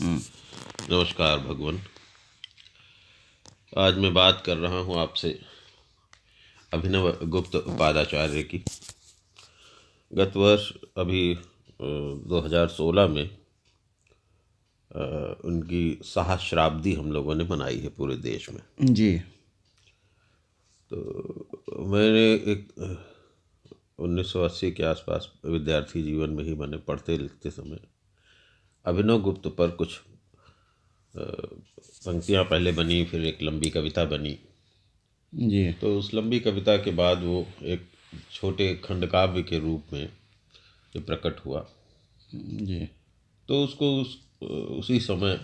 नमस्कार भगवान। आज मैं बात कर रहा हूँ आपसे अभिनव गुप्त उपाध्याय की। गत वर्ष अभी 2016 में उनकी सहस्राब्दी हम लोगों ने मनाई है पूरे देश में जी। तो मैंने एक 1980 के आसपास विद्यार्थी जीवन में ही मैंने पढ़ते लिखते समय अभिनव गुप्त पर कुछ पंक्तियाँ पहले बनी, फिर एक लंबी कविता बनी जी। तो उस लंबी कविता के बाद वो एक छोटे खंडकाव्य के रूप में जो प्रकट हुआ जी। तो उसको उसी समय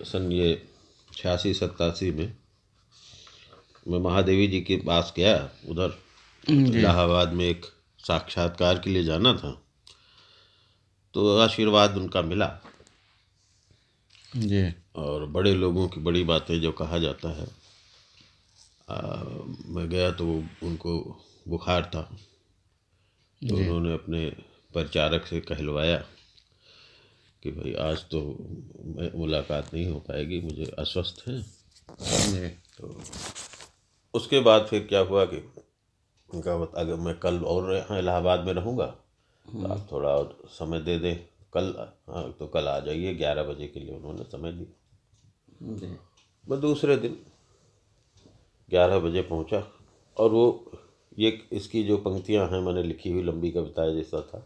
सन ये 86-87 में मैं महादेवी जी के पास गया। उधर इलाहाबाद में एक साक्षात्कार के लिए जाना था तो आशीर्वाद उनका मिला। जी। और बड़े लोगों की बड़ी बातें जो कहा जाता है, मैं गया तो उनको बुखार था तो उन्होंने अपने परिचारक से कहलवाया कि भाई आज तो मुलाकात नहीं हो पाएगी, मुझे अस्वस्थ है। तो उसके बाद फिर क्या हुआ कि उनका अगर मैं कल और यहाँ इलाहाबाद में रहूँगा तो आप थोड़ा और समय दे दें कल। हाँ तो कल आ जाइए 11 बजे के लिए उन्होंने समय दिया। मैं दूसरे दिन 11 बजे पहुँचा और वो ये इसकी जो पंक्तियाँ हैं मैंने लिखी हुई लंबी कविता जैसा था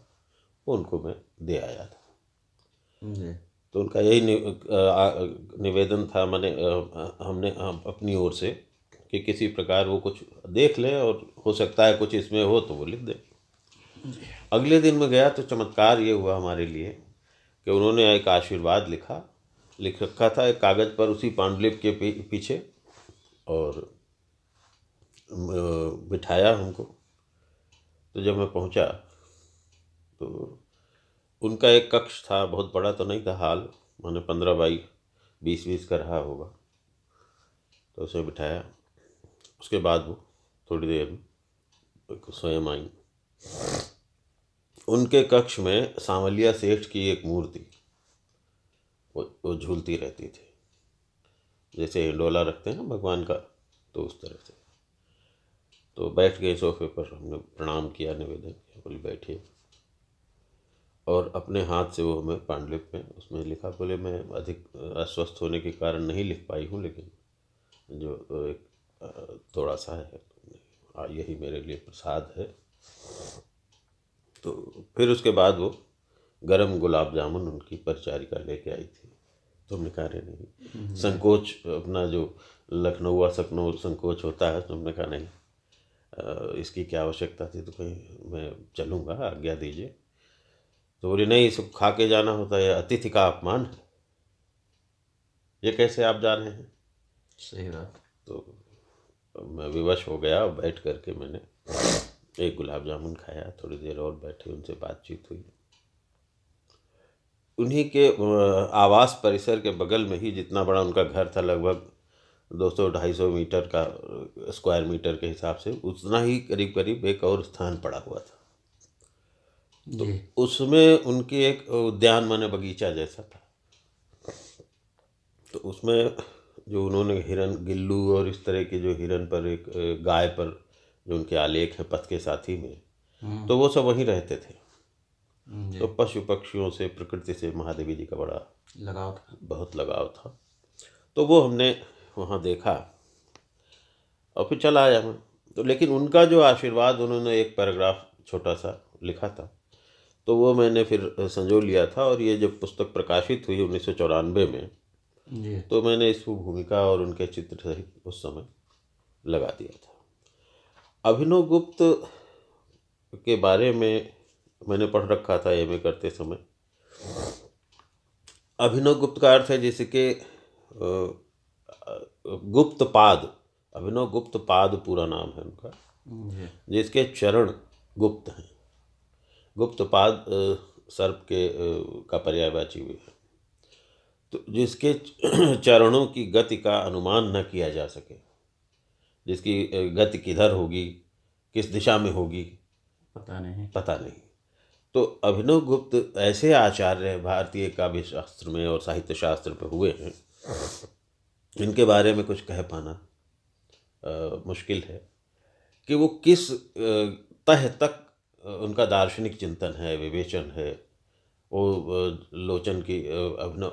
वो उनको मैं दे आया था। तो उनका यही निवेदन था हमने अपनी ओर से कि किसी प्रकार वो कुछ देख लें और हो सकता है कुछ इसमें हो तो वो लिख दें। अगले दिन मैं गया तो चमत्कार ये हुआ हमारे लिए कि उन्होंने एक आशीर्वाद लिख रखा था एक कागज़ पर उसी पांडुलिपि के पीछे और बिठाया हमको। तो जब मैं पहुंचा तो उनका एक कक्ष था, बहुत बड़ा तो नहीं था हॉल, मैंने 15 बाई 20 का रहा होगा। तो उसे बिठाया। उसके बाद वो थोड़ी देर में स्वयं आई। उनके कक्ष में सांवलिया सेठ की एक मूर्ति वो झूलती रहती थी, जैसे हिंडोला रखते हैं भगवान का, तो उस तरह से। तो बैठ गए सोफे पर, हमने प्रणाम किया, निवेदन किया, बोले बैठिए। और अपने हाथ से वो हमें पांडुलिपि में उसमें लिखा। बोले मैं अधिक अस्वस्थ होने के कारण नहीं लिख पाई हूँ, लेकिन जो एक थोड़ा सा है यही मेरे लिए प्रसाद है। तो फिर उसके बाद वो गरम गुलाब जामुन उनकी परिचारिका लेके आई थी। तो हमने कहा अरे नहीं, संकोच अपना जो लखनऊ संकोच होता है, तो हमने कहा नहीं इसकी क्या आवश्यकता थी। तो कहीं मैं चलूँगा, आज्ञा दीजिए। तो बोले नहीं, सब खा के जाना होता है, अतिथि का अपमान है, ये कैसे आप जा रहे हैं। सही बात। तो मैं विवश हो गया। बैठ करके मैंने एक गुलाब जामुन खाया, थोड़ी देर और बैठे, उनसे बातचीत हुई। उन्हीं के आवास परिसर के बगल में ही जितना बड़ा उनका घर था, लगभग 200-250 मीटर का स्क्वायर मीटर के हिसाब से, उतना ही करीब करीब एक और स्थान पड़ा हुआ था। तो उसमें उनकी एक उद्यान माने बगीचा जैसा था। तो उसमें जो उन्होंने हिरन, गिल्लू और इस तरह के जो हिरन पर, एक गाय पर जो उनके आलेख है पथ के साथी में, तो वो सब वहीं रहते थे। तो पशु पक्षियों से, प्रकृति से महादेवी जी का बड़ा लगाव था, बहुत लगाव था। तो वो हमने वहाँ देखा और फिर चला आया मैं। तो लेकिन उनका जो आशीर्वाद उन्होंने एक पैराग्राफ छोटा सा लिखा था, तो वो मैंने फिर संजो लिया था। और ये जब पुस्तक प्रकाशित हुई 1994 में, तो मैंने इसको भूमिका और उनके चित्र सहित उस समय लगा दिया था। अभिनव गुप्त के बारे में मैंने पढ़ रखा था एमए करते समय। अभिनव गुप्त का अर्थ है जैसे कि गुप्त पाद, अभिनव गुप्त पाद पूरा नाम है उनका, जिसके चरण गुप्त हैं। गुप्त पाद सर्प के का पर्यायवाची भी है। तो जिसके चरणों की गति का अनुमान न किया जा सके, जिसकी गति किधर होगी, किस दिशा में होगी, पता नहीं। तो अभिनव गुप्त ऐसे आचार्य भारतीय काव्य शास्त्र में और साहित्य शास्त्र में हुए हैं, इनके बारे में कुछ कह पाना मुश्किल है कि वो किस तह तक उनका दार्शनिक चिंतन है, विवेचन है। वो लोचन की अभिनव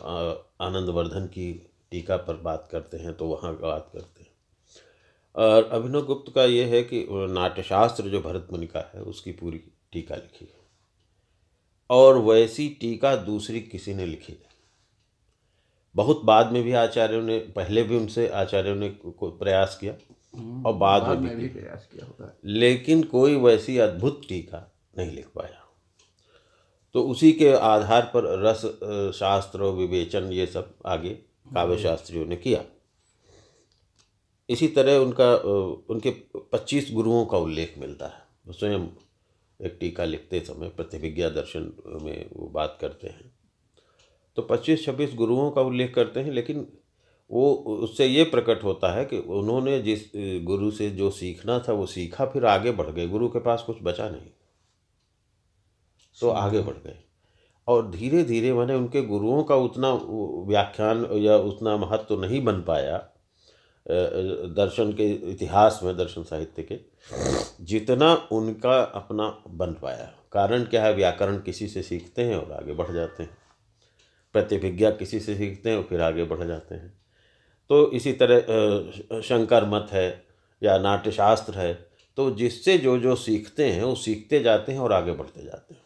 आनंदवर्धन की टीका पर बात करते हैं तो वहाँ बात करते हैं। और अभिनव गुप्त का ये है कि नाट्यशास्त्र जो भरत मुनि का है उसकी पूरी टीका लिखी है, और वैसी टीका दूसरी किसी ने लिखी नहीं। बहुत बाद में भी आचार्यों ने, पहले भी उनसे आचार्यों ने प्रयास किया और बाद में भी प्रयास किया होता है, लेकिन कोई वैसी अद्भुत टीका नहीं लिख पाया। तो उसी के आधार पर रस शास्त्र और विवेचन ये सब आगे काव्य शास्त्रियों ने किया। इसी तरह उनके 25 गुरुओं का उल्लेख मिलता है। वो स्वयं एक टीका लिखते समय प्रतिभिज्ञा दर्शन में वो बात करते हैं, तो 25-26 गुरुओं का उल्लेख करते हैं, लेकिन वो उससे ये प्रकट होता है कि उन्होंने जिस गुरु से जो सीखना था वो सीखा, फिर आगे बढ़ गए। गुरु के पास कुछ बचा नहीं तो आगे बढ़ गए, और धीरे धीरे मैंने उनके गुरुओं का उतना व्याख्यान या उतना महत्व तो नहीं बन पाया दर्शन के इतिहास में, दर्शन साहित्य के, जितना उनका अपना बन पाया। कारण क्या है? व्याकरण किसी से सीखते हैं और आगे बढ़ जाते हैं, प्रतिभिज्ञा किसी से सीखते हैं और फिर आगे बढ़ जाते हैं। तो इसी तरह शंकर मत है या नाट्यशास्त्र है, तो जिससे जो जो सीखते हैं वो सीखते जाते हैं और आगे बढ़ते जाते हैं।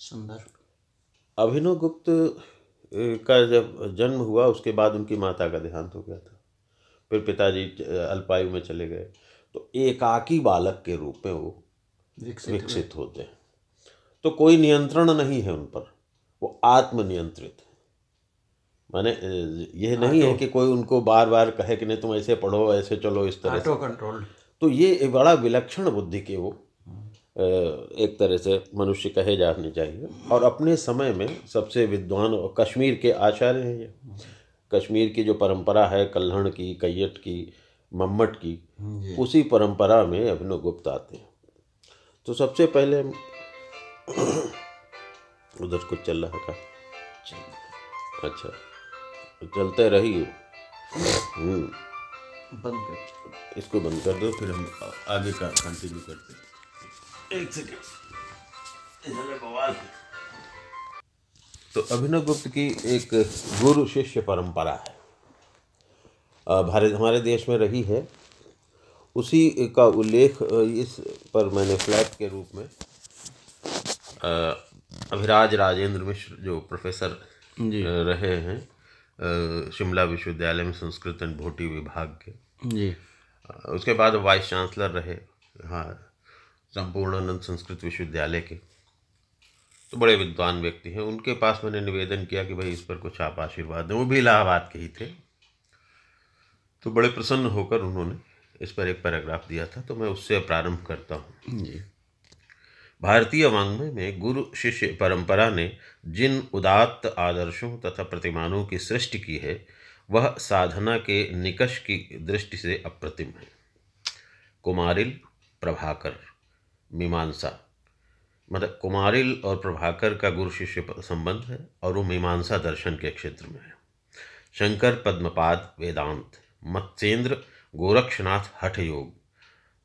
सुंदर। अभिनव गुप्त का जब जन्म हुआ उसके बाद उनकी माता का देहांत हो गया था, फिर पिताजी अल्पायु में चले गए, तो एकाकी बालक के रूप में वो विकसित होते हैं। तो कोई नियंत्रण नहीं है उन पर, वो आत्मनियंत्रित है। माने यह नहीं है कि कोई उनको बार बार कहे कि नहीं तुम ऐसे पढ़ो, ऐसे चलो, इस तरह से। कंट्रोल। तो ये एक बड़ा विलक्षण बुद्धि के वो एक तरह से मनुष्य कहे जाने चाहिए। और अपने समय में सबसे विद्वान और कश्मीर के आचार्य हैं ये। कश्मीर की जो परंपरा है, कल्हड़ की, कैयट की, मम्मट की, उसी परंपरा में अभिनव गुप्त आते हैं। तो सबसे पहले उधर कुछ चल रहा था, अच्छा चलते रहिए। बंद कर, इसको बंद कर दो, फिर हम आगे का कंटिन्यू करते हैं। एक सेकेंड, बवाल है। तो अभिनव गुप्त की एक गुरु शिष्य परंपरा है, हमारे देश में रही है। उसी का उल्लेख इस पर मैंने फ्लैट के रूप में अभिराज राजेंद्र मिश्र जो प्रोफेसर रहे हैं शिमला विश्वविद्यालय में संस्कृत एंड भोटी विभाग के जी, उसके बाद वाइस चांसलर रहे हाँ संपूर्णानंद संस्कृत विश्वविद्यालय के। तो बड़े विद्वान व्यक्ति हैं, उनके पास मैंने निवेदन किया कि भाई इस पर कुछ आप आशीर्वाद दें। वो भी इलाहाबाद के ही थे, तो बड़े प्रसन्न होकर उन्होंने इस पर एक पैराग्राफ दिया था। तो मैं उससे प्रारंभ करता हूँ जी। भारतीय वाङ्मय में गुरु शिष्य परंपरा ने जिन उदात्त आदर्शों तथा प्रतिमानों की सृष्टि की है वह साधना के निकष की दृष्टि से अप्रतिम है। कुमारिल, प्रभाकर, मीमांसा, मतलब कुमारिल और प्रभाकर का गुरु शिष्य संबंध है और वो मीमांसा दर्शन के क्षेत्र में है। शंकर पद्मपाद वेदांत, मत्स्येंद्र गोरक्षनाथ हठ योग,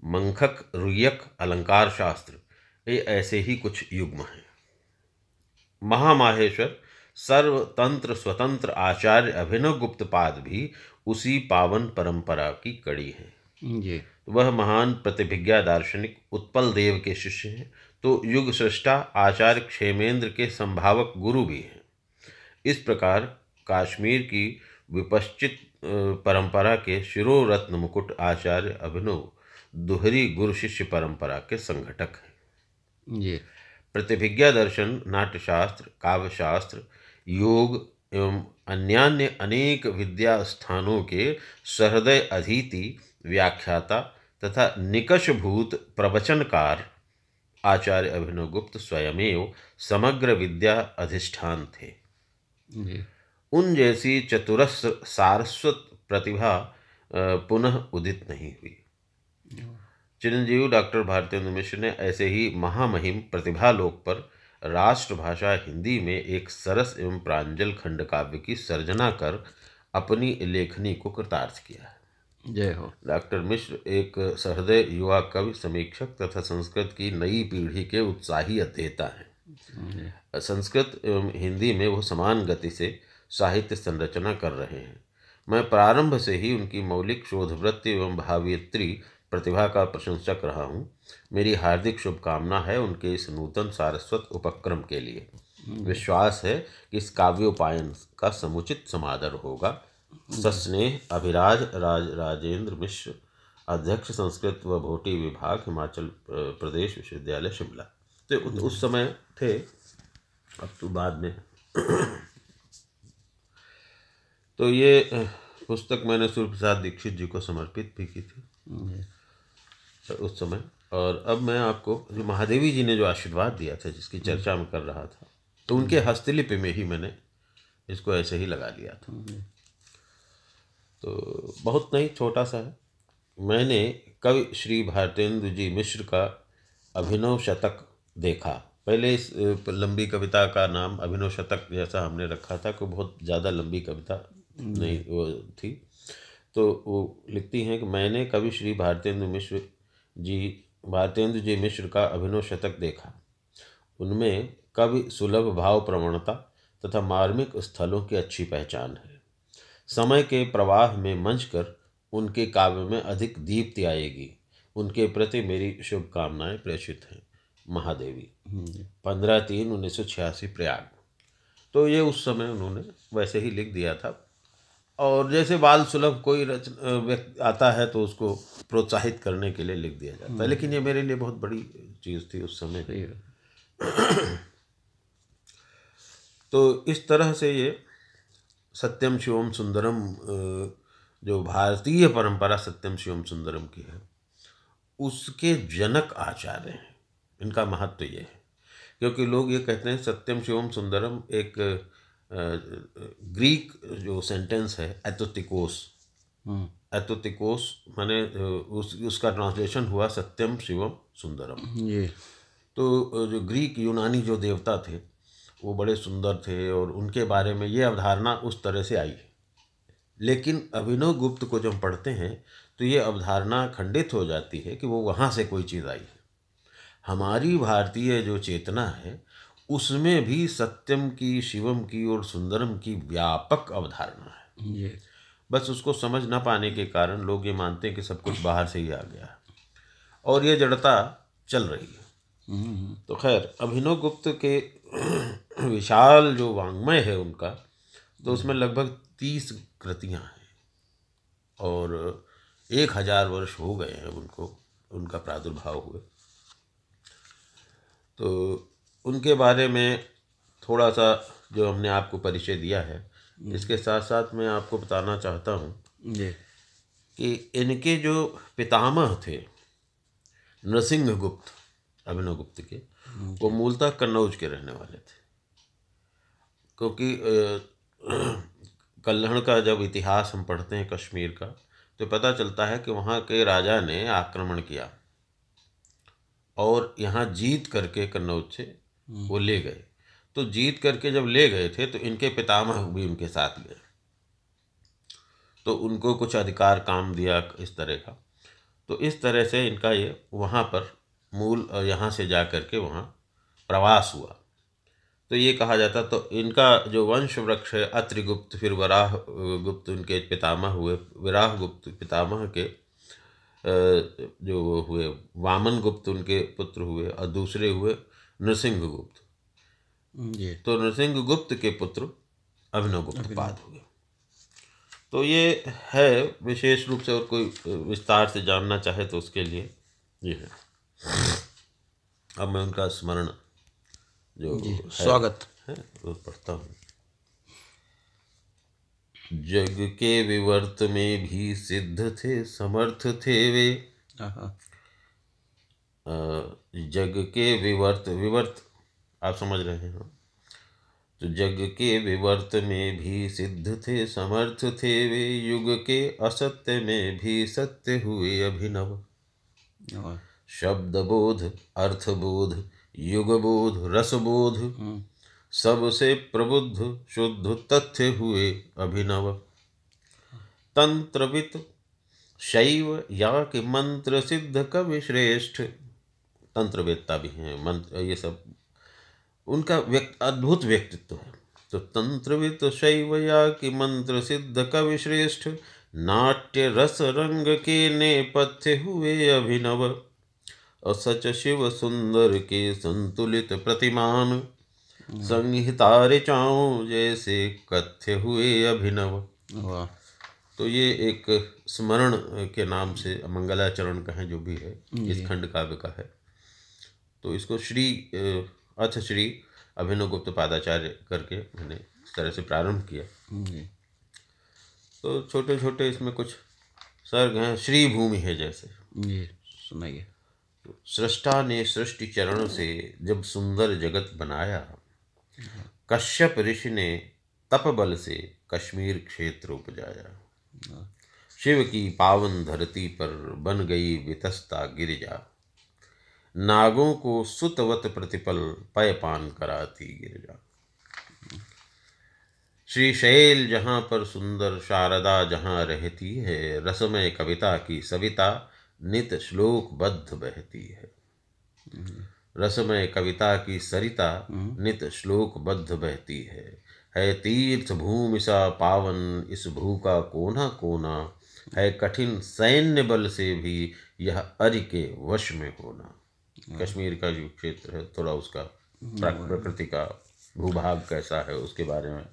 मंखक रुयक अलंकार शास्त्र, ये ऐसे ही कुछ युग्म हैं। महामाहेश्वर सर्वतंत्र स्वतंत्र आचार्य अभिनव गुप्त पाद भी उसी पावन परंपरा की कड़ी है। जी। वह महान प्रतिभिज्ञा दार्शनिक उत्पल देव के शिष्य हैं, तो युग सृष्टा आचार्य क्षेमेंद्र के संभावक गुरु भी हैं। इस प्रकार कश्मीर की विपश्चित परंपरा के शिरोरत्न मुकुट आचार्य अभिनव दोहरी गुरु शिष्य परंपरा के संघटक हैं। जी। प्रतिभिज्ञा दर्शन, नाट्यशास्त्र, काव्यशास्त्र, योग एवं अन्यान्य अनेक विद्या स्थानों के सहृदय अधीति, व्याख्याता तथा निकषभूत प्रवचनकार आचार्य अभिनव गुप्त स्वयमेव समग्र विद्या अधिष्ठान थे। जी। उन जैसी चतुरस्र सारस्वत प्रतिभा पुनः उदित नहीं हुई। चिरंजीवी डॉक्टर भारतेंदु मिश्र ने ऐसे ही महामहिम प्रतिभा लोक पर राष्ट्रभाषा हिंदी में एक सरस एवं प्रांजल खंड काव्य की सर्जना कर अपनी लेखनी को कृतार्थ किया है। जय हो। डॉक्टर मिश्र एक सहृदय युवा कवि, समीक्षक तथा संस्कृत की नई पीढ़ी के उत्साही अध्येता हैं। संस्कृत एवं हिंदी में वो समान गति से साहित्य संरचना कर रहे हैं। मैं प्रारंभ से ही उनकी मौलिक शोधवृत्ति एवं भावयित्री प्रतिभा का प्रशंसक रहा हूँ। मेरी हार्दिक शुभकामना है उनके इस नूतन सारस्वत उपक्रम के लिए। विश्वास है कि इस काव्योपायन का समुचित समादर होगा। सस्नेह अभिराज राजेंद्र मिश्र, अध्यक्ष संस्कृत व भोटी विभाग, हिमाचल प्रदेश विश्वविद्यालय शिमला। तो उस समय थे, अब तो बाद में। तो ये पुस्तक मैंने सूर्य प्रसाद दीक्षित जी को समर्पित भी की थी उस समय। और अब मैं आपको जो महादेवी जी ने जो आशीर्वाद दिया था, जिसकी चर्चा मैं कर रहा था, तो उनके हस्तलिपि में ही मैंने इसको ऐसे ही लगा लिया था। तो बहुत नहीं, छोटा सा है। मैंने कवि श्री भारतेंदु जी मिश्र का अभिनव शतक देखा। पहले इस लंबी कविता का नाम अभिनव शतक जैसा हमने रखा था, कोई बहुत ज़्यादा लंबी कविता नहीं वो थी। तो वो लिखती हैं कि मैंने कवि श्री भारतेंदु जी मिश्र का अभिनव शतक देखा। उनमें कवि सुलभ भाव प्रवणता तथा मार्मिक स्थलों की अच्छी पहचान है। समय के प्रवाह में मंच कर उनके काव्य में अधिक दीप्ति आएगी। उनके प्रति मेरी शुभकामनाएं प्रेषित हैं। महादेवी। 15/3/1986 प्रयाग। तो ये उस समय उन्होंने वैसे ही लिख दिया था। और जैसे बाल सुलभ कोई व्यक्ति आता है तो उसको प्रोत्साहित करने के लिए लिख दिया जाता है, लेकिन ये मेरे लिए बहुत बड़ी चीज़ थी उस समय। तो इस तरह से ये सत्यम शिवम सुंदरम, जो भारतीय परंपरा सत्यम शिवम सुंदरम की है, उसके जनक आचार्य हैं। इनका महत्व ये है, क्योंकि लोग ये कहते हैं सत्यम शिवम सुंदरम एक ग्रीक जो सेंटेंस है एथोतिकोस, एथोतिकोस माने उसका ट्रांसलेशन हुआ सत्यम शिवम सुंदरम। ये तो जो ग्रीक यूनानी जो देवता थे वो बड़े सुंदर थे और उनके बारे में ये अवधारणा उस तरह से आई है। लेकिन अभिनव गुप्त को जब पढ़ते हैं तो ये अवधारणा खंडित हो जाती है कि वो वहाँ से कोई चीज़ आई है। हमारी भारतीय जो चेतना है उसमें भी सत्यम की, शिवम की और सुंदरम की व्यापक अवधारणा है। ये बस उसको समझ ना पाने के कारण लोग ये मानते हैं कि सब कुछ बाहर से ही आ गया है और ये जड़ता चल रही है। तो खैर, अभिनव गुप्त के विशाल जो वाङ्मय है उनका, तो उसमें लगभग 30 कृतियाँ हैं और 1000 वर्ष हो गए हैं उनको, उनका प्रादुर्भाव हुए। तो उनके बारे में थोड़ा सा जो हमने आपको परिचय दिया है, इसके साथ साथ मैं आपको बताना चाहता हूँ कि इनके जो पितामह थे नरसिंह गुप्त, अभिनव गुप्त के, वो मूलतः कन्नौज के रहने वाले थे। क्योंकि कल्हड़ का जब इतिहास हम पढ़ते हैं कश्मीर का, तो पता चलता है कि वहाँ के राजा ने आक्रमण किया और यहाँ जीत करके कन्नौज से वो ले गए। तो जीत करके जब ले गए थे तो इनके पितामह भी उनके साथ गए, तो उनको कुछ अधिकार काम दिया इस तरह का। तो इस तरह से इनका ये वहाँ पर मूल, यहाँ से जा कर के वहाँ प्रवास हुआ। तो ये कहा जाता, तो इनका जो वंश वृक्ष है अत्रिगुप्त, फिर वराह गुप्त उनके पितामह हुए, विराह गुप्त पितामह के जो हुए, वामन गुप्त उनके पुत्र हुए और दूसरे हुए नरसिंह गुप्त। तो नरसिंह गुप्त के पुत्र अभिनव गुप्त पाद हुए। तो ये है विशेष रूप से, और कोई विस्तार से जानना चाहे तो उसके लिए ये है। अब मैं उनका स्मरण जो स्वागत है वो पढ़ता हूँ। जग के विवर्त में भी सिद्ध थे, समर्थ थे वे। जग के विवर्त आप समझ रहे हैं। तो जग के विवर्त में भी सिद्ध थे, समर्थ थे वे। युग के असत्य में भी सत्य हुए अभिनव। शब्द बोध, अर्थ बोध, युगबोध रसबोध सबसे प्रबुद्ध शुद्ध तथ्य हुए अभिनव। तंत्रवित शैव या कि मंत्र सिद्ध कवि श्रेष्ठ। तंत्रवेत्ता भी हैं, मंत्र ये सब उनका अद्भुत व्यक्तित्व है। तो तंत्रवित शैव या कि मंत्र सिद्ध कवि श्रेष्ठ, नाट्य रस रंग के नेपथ्य हुए अभिनव। असच शिव सुंदर के संतुलित प्रतिमान, संहिता ऋचाओं जैसे कथ्य हुए अभिनव। वाह। तो ये एक स्मरण के नाम से मंगलाचरण कहें जो भी है, इस खंड काव्य का है। तो इसको श्री अथ श्री अभिनव गुप्त पादाचार्य करके मैंने इस तरह से प्रारंभ किया। तो छोटे छोटे इसमें कुछ सर्ग हैं। श्री भूमि है जैसे, जी सुनाइए। तो सृष्टा ने सृष्टि चरण से जब सुंदर जगत बनाया, कश्यप ऋषि ने तप बल से कश्मीर क्षेत्र उपजाया। शिव की पावन धरती पर बन गई वितस्ता गिरिजा, नागों को सुतवत प्रतिपल पयपान कराती गिरिजा। श्री शैल जहाँ पर सुंदर शारदा जहाँ रहती है, रसमय कविता की सविता नित श्लोक बद्ध बहती है। रसमय कविता की सरिता नित श्लोक बद्ध बहती है तीर्थ भूमि सा पावन इस भू का कोना कोना, है कठिन सैन्य बल से भी यह अरि के वश में होना। कश्मीर का जो क्षेत्र है, थोड़ा उसका प्रकृति का भूभाग कैसा है उसके बारे में।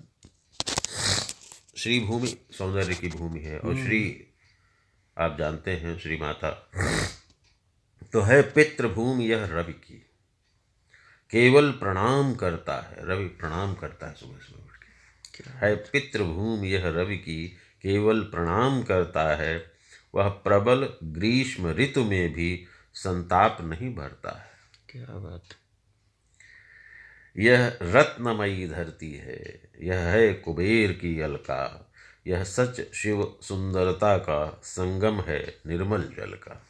श्री भूमि सौंदर्य की भूमि है, और श्री आप जानते हैं श्री माता तो है पितृभूमि यह रवि की, केवल प्रणाम करता है। रवि प्रणाम करता है सुबह सुबह उठ के। है पितृभूमि यह रवि की, केवल प्रणाम करता है। वह प्रबल ग्रीष्म ऋतु में भी संताप नहीं भरता है। क्या बात। यह रत्नमयी धरती है, यह है कुबेर की अलका, यह सच शिव सुंदरता का संगम है निर्मल जल का।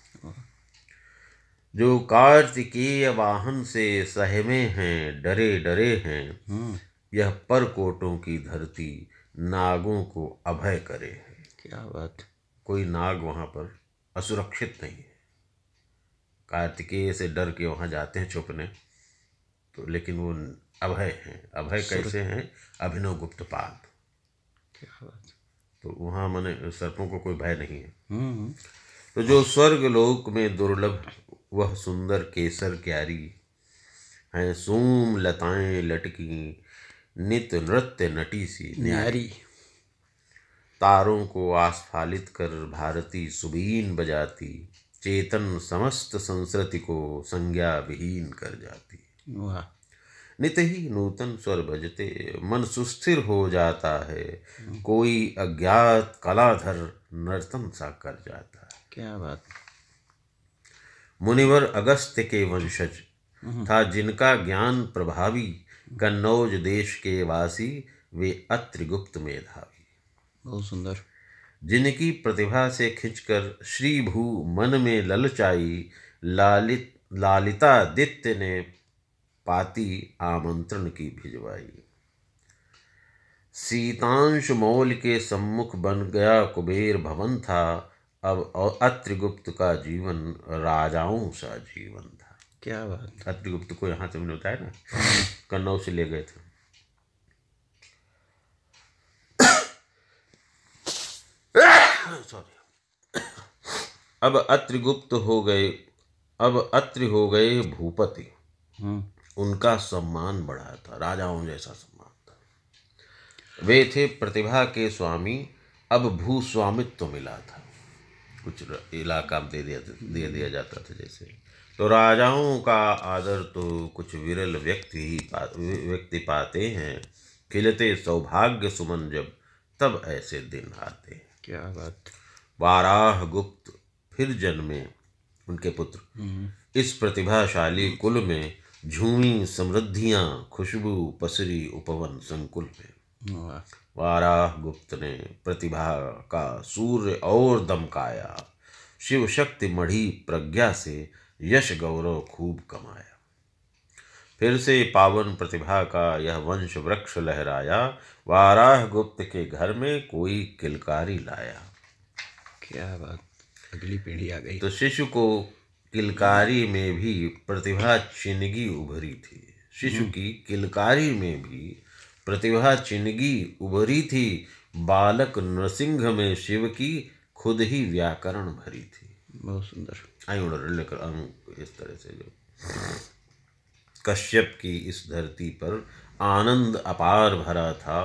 जो कार्तिकेय वाहन से सहमे हैं डरे डरे हैं, यह परकोटों की धरती नागों को अभय करे है। क्या बात। कोई नाग वहाँ पर असुरक्षित नहीं है। कार्तिकेय से डर के वहाँ जाते हैं छुपने, तो लेकिन वो अभय हैं। अभय कैसे हैं? अभिनव गुप्त पाद। क्या बात। तो वहाँ माने सर्पों को कोई भय नहीं है। तो जो स्वर्ग लोक में दुर्लभ वह सुंदर केसर क्यारी, हैं सूम लताएं लटकी नित नृत्य नटी सी न्यारी। तारों को आस्फालित कर भारती सुबीन बजाती, चेतन समस्त संस्कृति को संज्ञा विहीन कर जाती। वाह। नित ही नूतन स्वर बजते मन सुस्थिर हो जाता है, कोई अज्ञात कलाधर नर्तन सा कर जाता है। क्या बात। मुनिवर अगस्त्य के वंशज था जिनका ज्ञान प्रभावी, कन्नौज देश के वासी वे अत्रिगुप्त मेधावी। बहुत सुंदर। जिनकी प्रतिभा से खिंचकर श्री भू मन में ललचाई, लालितादित्य ने पाती आमंत्रण की भिजवाई। सीतांश मौल के सम्मुख बन गया कुबेर भवन था, अब अत्रिगुप्त का जीवन राजाओं सा जीवन था। क्या बात। अत्रिगुप्त को यहाँ से मैंने बताया ना, कन्नौज से ले गए थे। सॉरी। अब अत्रिगुप्त हो गए, अब अत्रि हो गए भूपति। उनका सम्मान बढ़ा था, राजाओं जैसा सम्मान था। वे थे प्रतिभा के स्वामी, अब भूस्वामित्व मिला था। कुछ इलाका दे दिया जाता था जैसे। तो राजाओं का आदर तो कुछ विरल व्यक्ति पाते हैं, खिलते सौभाग्य सुमन जब तब ऐसे दिन आते हैं। क्या बात। वाराह गुप्त फिर जन्मे उनके पुत्र, इस प्रतिभाशाली कुल में झूमी समृद्धियां खुशबू पसरी उपवन संकुल में। वाराह गुप्त ने प्रतिभा का सूर्य और दमकाया, शिव शक्ति मढ़ी प्रज्ञा से यश गौरव खूब कमाया। फिर से पावन प्रतिभा का यह वंश वृक्ष लहराया, वाराह गुप्त के घर में कोई किलकारी लाया। क्या बात, अगली पीढ़ी आ गई। तो शिशु को किलकारी में भी प्रतिभा चिनगी उभरी थी। शिशु की किलकारी में भी प्रतिभा चिनगी उभरी थी। बालक नृसिंह में शिव की खुद ही व्याकरण भरी थी। बहुत सुंदर। इस तरह से जो कश्यप की इस धरती पर आनंद अपार भरा था।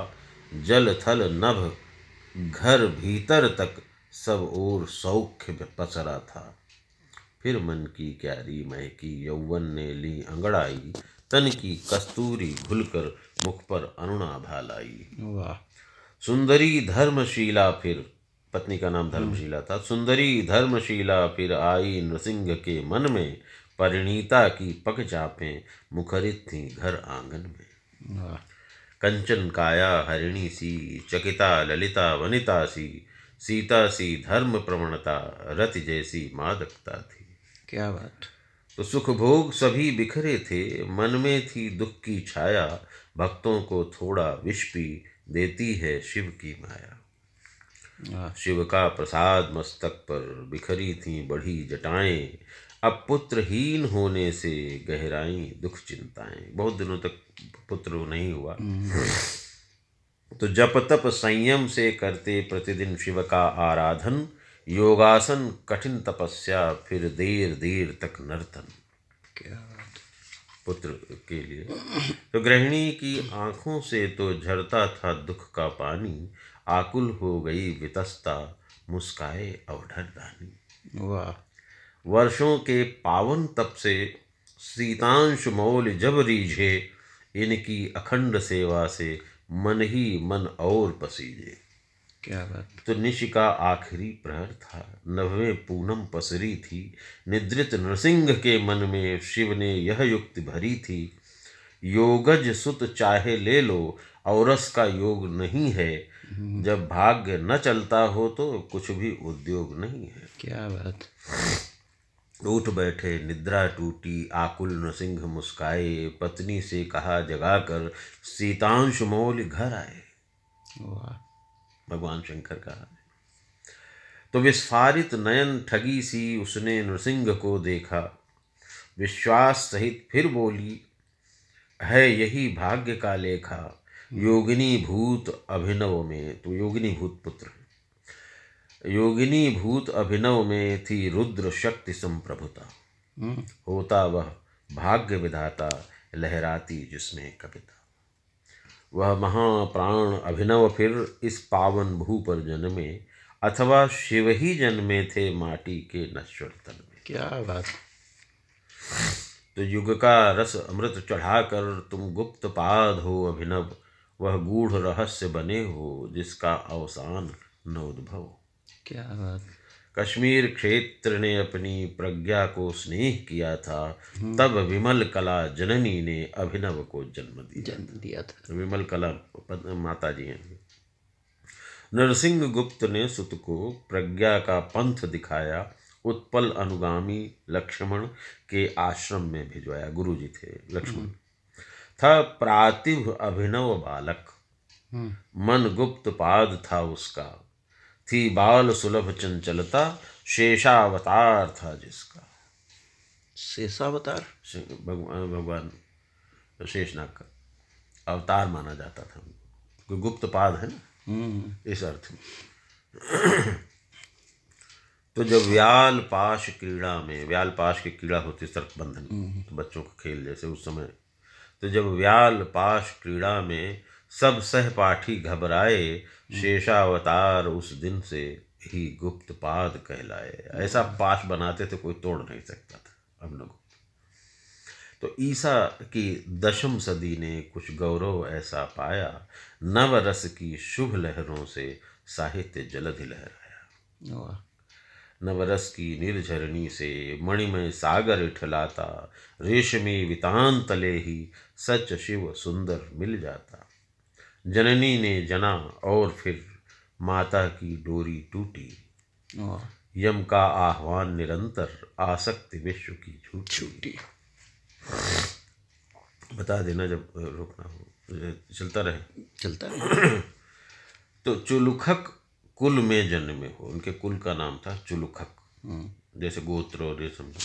जल थल नभ घर भीतर तक सब ओर सौख्य पसरा था। फिर मन की क्यारी महकी यौवन ने ली अंगड़ाई, तन की कस्तूरी घुलकर मुख पर अरुणाभा लाई। वाह। सुंदरी धर्मशीला फिर, पत्नी का नाम धर्मशीला था, सुंदरी धर्मशीला फिर आई नृसिंह के मन में। परिणीता की पग चापें मुखरित थी घर आंगन में। वाह। कंचन काया हरिणी सी, चकिता ललिता वनिता सी, सीता सी धर्म प्रवणता, रति जैसी मादकता थी। क्या बात। तो सुख भोग सभी बिखरे थे, मन में थी दुख की छाया। भक्तों को थोड़ा विष पी देती है शिव की माया। वाह। शिव का प्रसाद मस्तक पर बिखरी थी बढ़ी जटाएं। अब पुत्रहीन होने से गहराई दुख चिंताएं। बहुत दिनों तक पुत्र नहीं हुआ, तो जप तप संयम से करते प्रतिदिन शिव का आराधन। योगासन कठिन तपस्या फिर देर देर तक नर्तन। क्या बात। पुत्र के लिए तो गृहिणी की आंखों से तो झरता था दुख का पानी। आकुल हो गई वितस्ता मुस्काए अवढर दानी। वाह। वर्षों के पावन तप से शीतांश मौल जब रीझे, इनकी अखंड सेवा से मन ही मन और पसीजे। क्या बात। तो निशि का आखिरी प्रहर था, नभवें पूनम पसरी थी। निद्रित नृसिंह के मन में शिव ने यह युक्ति भरी थी। योगज सुत चाहे ले लो, औरस का योग नहीं है। जब भाग्य न चलता हो तो कुछ भी उद्योग नहीं है। क्या बात। उठ बैठे निद्रा टूटी, आकुल नृसिंह मुस्काए। पत्नी से कहा जगाकर, शीतांश मौल घर आए। वाह। भगवान शंकर का। तो विस्फारित नयन ठगी सी उसने नृसिंह को देखा। विश्वास सहित फिर बोली, है यही भाग्य का लेखा। योगिनी भूत अभिनव में, तो योगिनी भूत पुत्र, योगिनी भूत अभिनव में थी रुद्र शक्ति संप्रभुता। होता वह भाग्य विधाता, लहराती जिसमें कविता। वह महाप्राण अभिनव फिर इस पावन भू पर जन्मे, अथवा शिव ही जन्मे थे माटी के नश्वर तन में। क्या बात। तो युग का रस अमृत चढ़ाकर तुम गुप्त पाद हो अभिनव। वह गूढ़ रहस्य बने हो जिसका अवसान न उद्भव। क्या बात। कश्मीर क्षेत्र ने अपनी प्रज्ञा को स्नेह किया था, तब विमल कला जननी ने अभिनव को जन्म दिया था। विमल कला माता जी हैं। नरसिंह गुप्त ने सुत को प्रज्ञा का पंथ दिखाया। उत्पल अनुगामी लक्ष्मण के आश्रम में भिजवाया। गुरु जी थे लक्ष्मण। था प्रातिभ अभिनव बालक, मन गुप्त पाद था उसका। थी बाल सुलभ चंचलता, शेषावतार था जिसका। शेषावतार भगवान शेषनाग का अवतार माना जाता था। कोई गुप्त पाद है ना, इस अर्थ में। तो जब व्याल पाश क्रीड़ा में, व्याल पाश की क्रीड़ा होती सर्प बंधन, तो बच्चों का खेल जैसे उस समय, तो जब व्याल पाश क्रीड़ा में सब सहपाठी घबराए, शेषावतार उस दिन से ही गुप्त पाद कहलाए। ऐसा पाश बनाते थे कोई तोड़ नहीं सकता था अभिनव। तो ईसा की दशम सदी ने कुछ गौरव ऐसा पाया, नव रस की शुभ लहरों से साहित्य जलधि लहराया। नवरस की निर्झरणी से मणिमय सागर इठलाता, रेशमी वितान तले ही सच शिव सुंदर मिल जाता। जननी ने जना और फिर माता की डोरी टूटी, यम का आह्वान निरंतर, आसक्ति विश्व की झूठी। बता देना जब रोकना हो, चलता रहे। चलता है। तो चुलुखक कुल में जन्मे हो, उनके कुल का नाम था चुलुखक, जैसे गोत्र और ये समझो।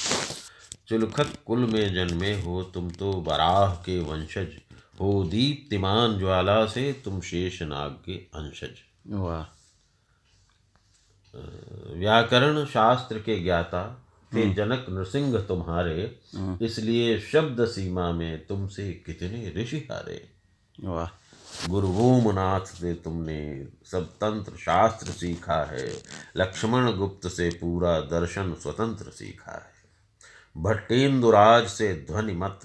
चुलुखक कुल में जन्मे हो तुम तो बराह के वंशज हो, दीप्तिमान ज्वाला से तुम शेषनाग के अंशज। वाह। व्याकरण शास्त्र के ज्ञाता थे जनक नृसिंह तुम्हारे, इसलिए शब्द सीमा में तुमसे कितने ऋषि हारे। वाह। गुरु भूमनाथ से तुमने सब तंत्र शास्त्र सीखा है, लक्ष्मण गुप्त से पूरा दर्शन स्वतंत्र सीखा है। भट्टेन्दुराज से ध्वनि मत,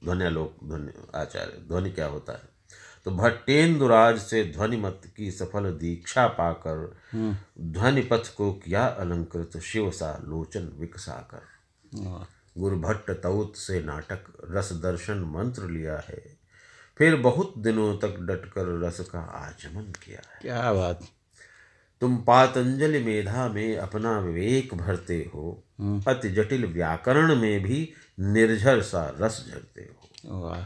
ध्वन्यालोक ध्वनि आचार्य, ध्वनि क्या होता है, तो भट्टेन्दुराज से ध्वनि मत की सफल दीक्षा पाकर, ध्वनि पथ को किया अलंकृत शिव सा लोचन विकसाकर। वाह। गुरु भट्ट तौत से नाटक रस दर्शन मंत्र लिया है, फिर बहुत दिनों तक डटकर रस का आचमन किया है। क्या बात। तुम पातंजलि मेधा में अपना विवेक भरते हो, अति जटिल व्याकरण में भी निर्झर सा रस झरते हो। वाह।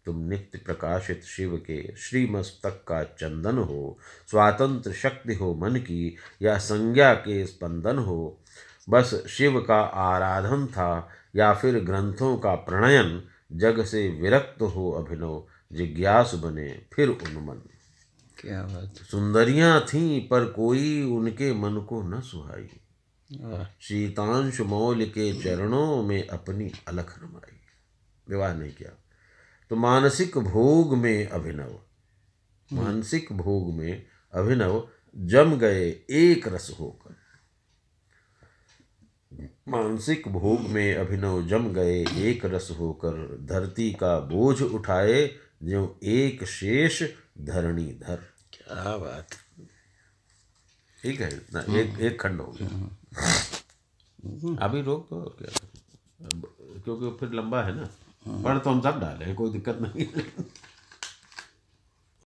तुम नित्य प्रकाशित शिव के श्रीमस्तक का चंदन हो, स्वातंत्र शक्ति हो मन की या संज्ञा के स्पंदन हो। बस शिव का आराधन था या फिर ग्रंथों का प्रणयन, जग से विरक्त हो अभिनव जिज्ञासु बने फिर उन्मन। क्या बात। सुंदरियां थीं पर कोई उनके मन को न सुहाई, वाह। शीतांशु मौल के चरणों में अपनी अलख रमाई। विवाह नहीं किया तो मानसिक भोग में अभिनव, मानसिक भोग में अभिनव जम गए एक रस होकर। मानसिक भोग में अभिनव जम गए एक रस होकर, धरती का बोझ उठाए जो एक शेष धरणी धर। क्या बात। ठीक है ना, एक खंड हो गया। अभी रोक दो और क्या, क्योंकि फिर लंबा है ना, पढ़ तो हम सब डाले, कोई दिक्कत नहीं है।